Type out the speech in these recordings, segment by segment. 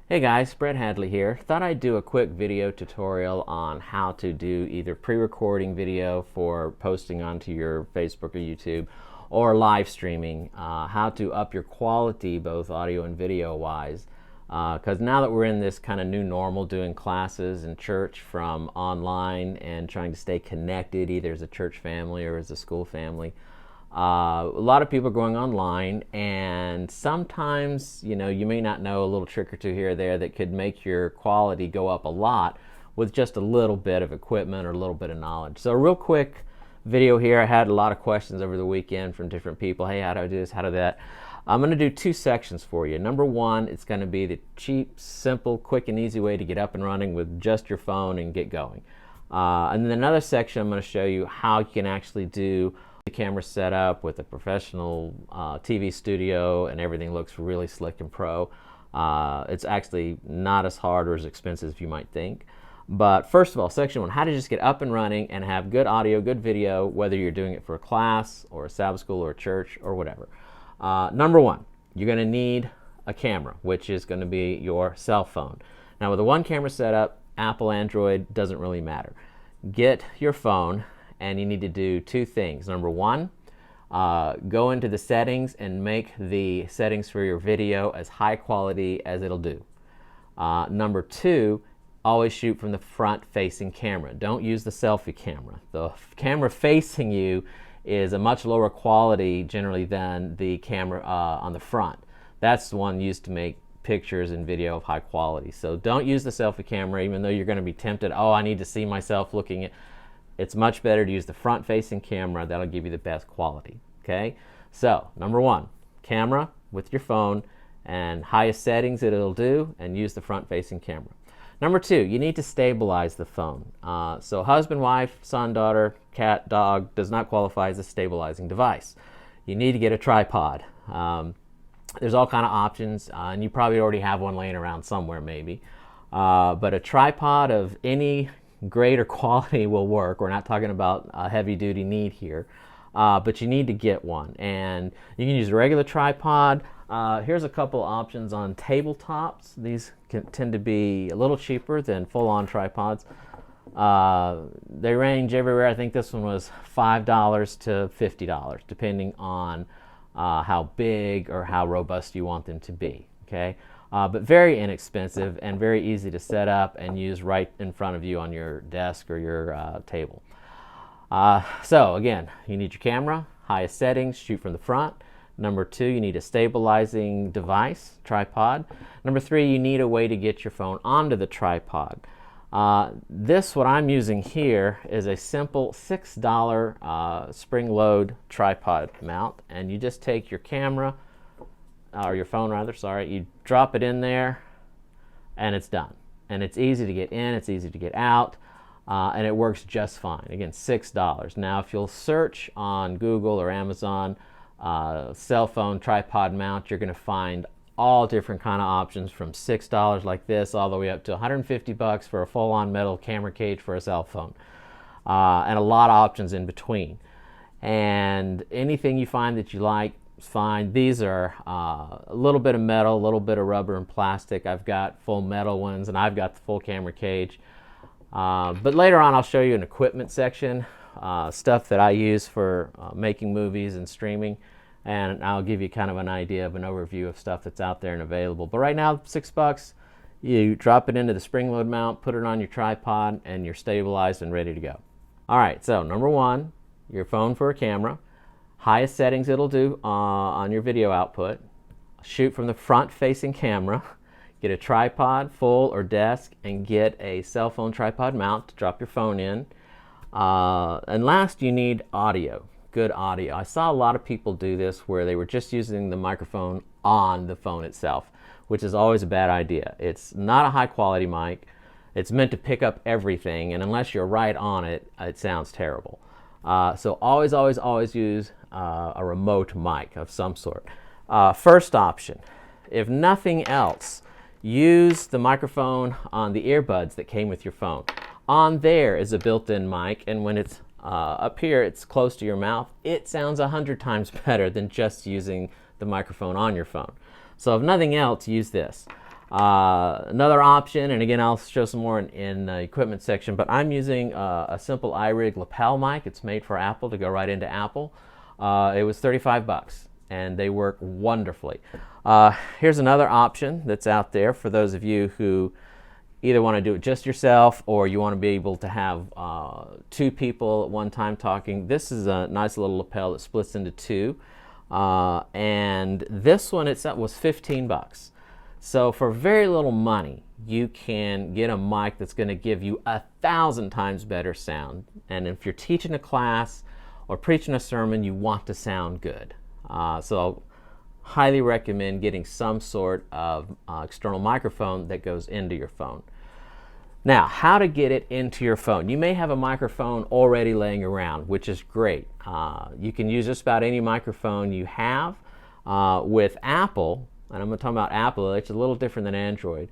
Hey guys, Brett Hadley here. Thought I'd do a quick video tutorial on how to do either pre-recording video for posting onto your Facebook or YouTube, or live streaming, how to up your quality both audio and video wise. Because now that we're in this kind of new normal, doing classes in church from online and trying to stay connected either as a church family or as a school family, a lot of people are going online, and sometimes you may not know a little trick or two here or there that could make your quality go up a lot with just a little bit of equipment or a little bit of knowledge. So a real quick video here. I had a lot of questions over the weekend from different people. Hey, how do I do this? How do that? I'm going to do two sections for you. Number one, it's going to be the cheap, simple, quick, and easy way to get up and running with just your phone and get going. And then another section, I'm going to show you how you can actually do the camera setup with a professional TV studio, and everything looks really slick and pro. It's actually not as hard or as expensive as you might think. But first of all, section one, how to just get up and running and have good audio, good video, whether you're doing it for a class or a Sabbath school or a church or whatever. Number one, you're going to need a camera, which is going to be your cell phone. Now with a one camera setup, Apple, Android, doesn't really matter. Get your phone, and you need to do two things. Number one, go into the settings and make the settings for your video as high quality as it'll do. Number two, always shoot from the front facing camera. Don't use the selfie camera. The camera facing you is a much lower quality generally than the camera on the front. That's the one used to make pictures and video of high quality. So don't use the selfie camera, even though you're going to be tempted, oh, I need to see myself looking at. It's much better to use the front facing camera. That'll give you the best quality. Okay, so number one, camera with your phone and highest settings that it'll do, and use the front facing camera. Number two, you need to stabilize the phone. So husband, wife, son, daughter, cat, dog does not qualify as a stabilizing device. You need to get a tripod. There's all kind of options, and you probably already have one laying around somewhere maybe. But a tripod of any greater quality will work. We're not talking about a heavy duty need here, but you need to get one, and you can use a regular tripod. Here's a couple options on tabletops. These tend to be a little cheaper than full-on tripods. They range everywhere. I think this one was $5 to $50 depending on how big or how robust you want them to be. Okay, but very inexpensive and very easy to set up and use right in front of you on your desk or your table. So again, you need your camera, highest settings, shoot from the front. Number two, you need a stabilizing device, tripod. Number three, you need a way to get your phone onto the tripod. What I'm using here is a simple $6 spring load tripod mount, and you just take your camera, or your phone rather, sorry, you drop it in there and it's done. And it's easy to get in, it's easy to get out, and it works just fine. Again, $6. Now if you'll search on Google or Amazon cell phone tripod mount, you're going to find all different kind of options from $6 like this all the way up to $150 for a full-on metal camera cage for a cell phone, and a lot of options in between. And anything you find that you like, fine. These are a little bit of metal, a little bit of rubber and plastic. I've got full metal ones, and I've got the full camera cage. But later on I'll show you an equipment section, stuff that I use for making movies and streaming, and I'll give you kind of an idea of an overview of stuff that's out there and available. But right now, $6, you drop it into the spring load mount, put it on your tripod, and you're stabilized and ready to go. All right, so number one, your phone for a camera. Highest settings it'll do on your video output. Shoot from the front facing camera. Get a tripod, full or desk, and get a cell phone tripod mount to drop your phone in. And last, you need audio, good audio. I saw a lot of people do this where they were just using the microphone on the phone itself, which is always a bad idea. It's not a high quality mic. It's meant to pick up everything, and unless you're right on it, it sounds terrible. So always, always, always use a remote mic of some sort. First option, if nothing else, use the microphone on the earbuds that came with your phone. On there is a built-in mic, and when it's up here, it's close to your mouth. It sounds 100 times better than just using the microphone on your phone. So if nothing else, use this. Another option, and again I'll show some more in the equipment section, but I'm using a simple iRig lapel mic. It's made for Apple to go right into Apple. It was 35 bucks and they work wonderfully. Here's another option that's out there for those of you who either want to do it just yourself or you want to be able to have two people at one time talking. This is a nice little lapel that splits into two, and this one itself was 15 bucks. So for very little money, you can get a mic that's going to give you 1,000 times better sound. And if you're teaching a class or preaching a sermon, you want to sound good. So highly recommend getting some sort of external microphone that goes into your phone. Now, how to get it into your phone. You may have a microphone already laying around, which is great. You can use just about any microphone you have. With Apple, and I'm going to talk about Apple, it's a little different than Android.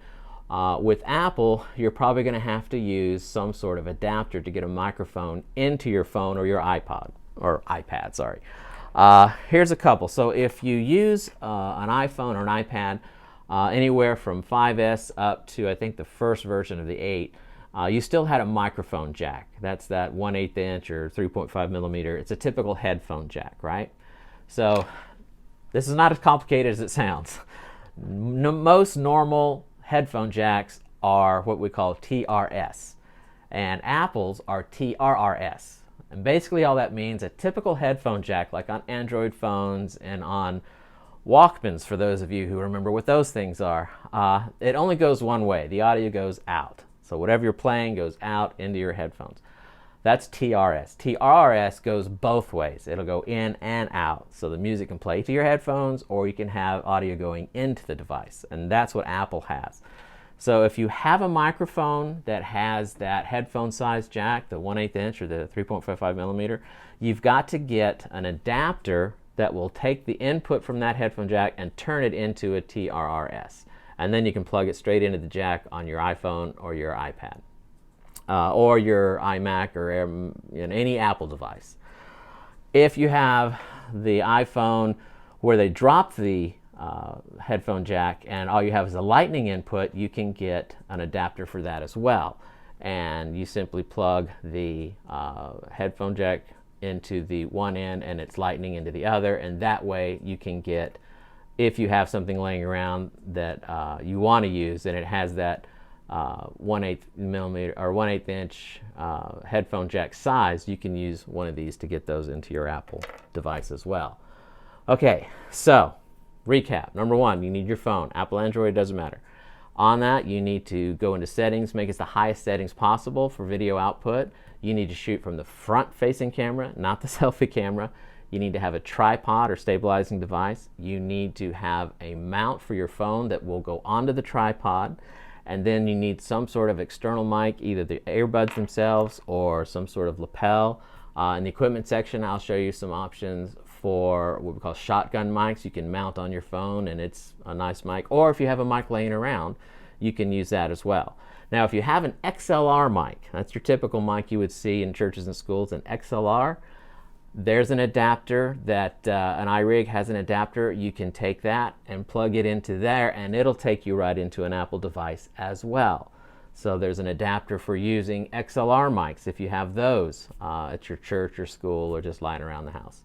With Apple, you're probably going to have to use some sort of adapter to get a microphone into your phone or your iPod, or iPad, sorry. Here's a couple. So if you use an iPhone or an iPad, anywhere from 5S up to I think the first version of the 8, you still had a microphone jack. That's that 1/8 inch or 3.5 millimeter. It's a typical headphone jack, right? So this is not as complicated as it sounds. Most normal headphone jacks are what we call TRRS, and Apple's are TRRS. And basically all that means, a typical headphone jack, like on Android phones and on Walkmans, for those of you who remember what those things are, it only goes one way. The audio goes out. So whatever you're playing goes out into your headphones. That's TRRS. TRRS goes both ways. It'll go in and out. So the music can play to your headphones, or you can have audio going into the device. And that's what Apple has. So if you have a microphone that has that headphone size jack, the 1/8 inch or the 3.55 millimeter, you've got to get an adapter that will take the input from that headphone jack and turn it into a TRRS. And then you can plug it straight into the jack on your iPhone or your iPad. Or your iMac or any Apple device. If you have the iPhone where they drop the headphone jack and all you have is a Lightning input, you can get an adapter for that as well. And you simply plug the headphone jack into the one end and it's Lightning into the other, and that way you can get, if you have something laying around that you want to use and it has that 1/8 millimeter or 1/8 inch headphone jack size, you can use one of these to get those into your Apple device as well. Okay, so recap. Number one, you need your phone. Apple, Android, doesn't matter. On that, you need to go into settings, make it the highest settings possible for video output. You need to shoot from the front facing camera, not the selfie camera. You need to have a tripod or stabilizing device. You need to have a mount for your phone that will go onto the tripod. And then you need some sort of external mic, either the earbuds themselves or some sort of lapel. In the equipment section, I'll show you some options for what we call shotgun mics. You can mount on your phone and it's a nice mic. Or if you have a mic laying around, you can use that as well. Now, if you have an XLR mic, that's your typical mic you would see in churches and schools, an XLR, there's an adapter that an iRig has an adapter. You can take that and plug it into there and it'll take you right into an Apple device as well. So there's an adapter for using XLR mics if you have those at your church or school or just lying around the house.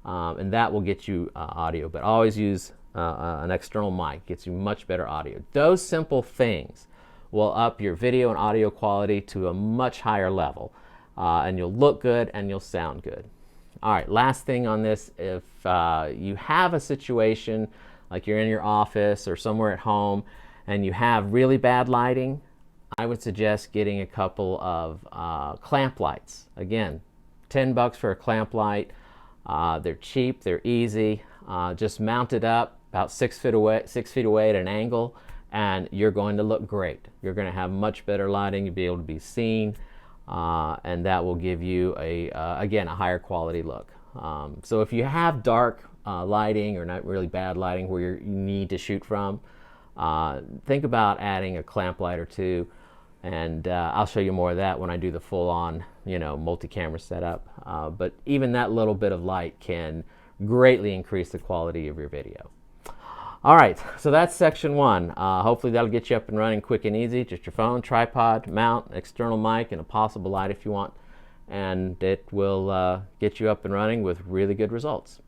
And that will get you audio, but always use an external mic. Gets you much better audio. Those simple things will up your video and audio quality to a much higher level, and you'll look good and you'll sound good. All right, last thing on this, if you have a situation like you're in your office or somewhere at home and you have really bad lighting, I would suggest getting a couple of clamp lights. Again, 10 bucks for a clamp light. They're cheap, they're easy. Just mount it up about 6 feet away at an angle, and you're going to look great. You're going to have much better lighting. You'll be able to be seen. And that will give you again a higher quality look. So if you have dark lighting or not really bad lighting where you need to shoot from, think about adding a clamp light or two, and I'll show you more of that when I do the full-on multi-camera setup. But even that little bit of light can greatly increase the quality of your video. All right, so that's section one. Hopefully that'll get you up and running quick and easy. Just your phone, tripod, mount, external mic, and a possible light if you want. And it will get you up and running with really good results.